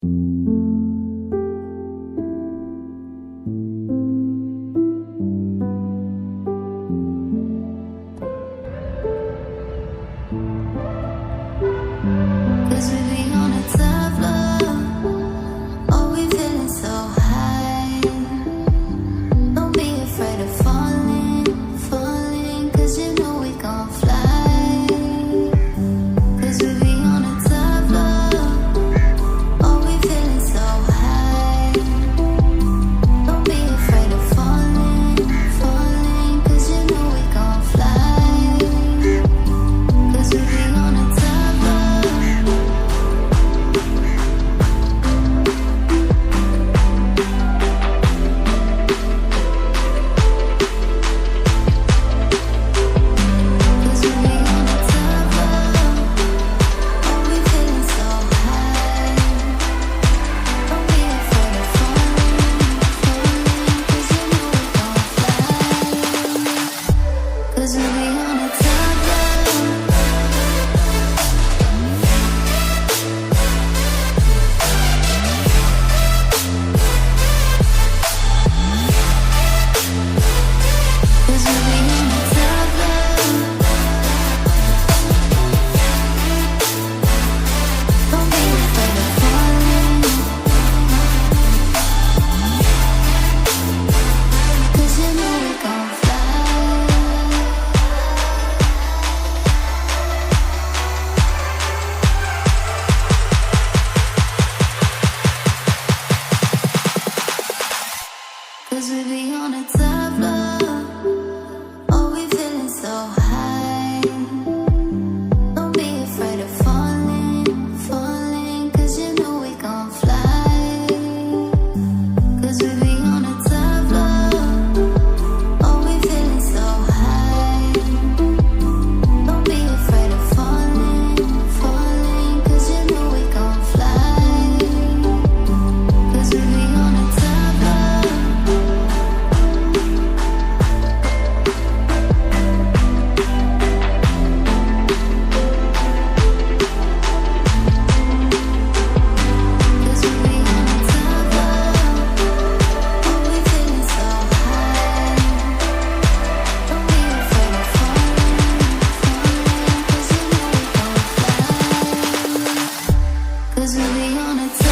Cause we be on a top floor. Oh, we feeling so high. Don't be afraid of falling, falling. Cause you know we gon' fly. Cause we be on a top floor. Oh, we feeling so high. Don't be afraid of falling, falling. Cause you know we gon' fly. Cause we be on a top floor. Cause we be on a top floor. Cause we be on a top floor. Don't be afraid of falling. Cause you know we gon' fly. Cause we be on a top floor. Oh, we feeling so high. Don't be afraid of falling, falling. Cause you know we gon' fly. Cause we be on a top floor. Oh, we feeling so high. Don't be afraid of falling, falling. Cause you know we gon' fly. Cause we be on a top floor. Cause we be on a top floor. Oh, we feeling so high. Don't be afraid of falling, falling. Cause you know we gon' fly. Cause we be on a top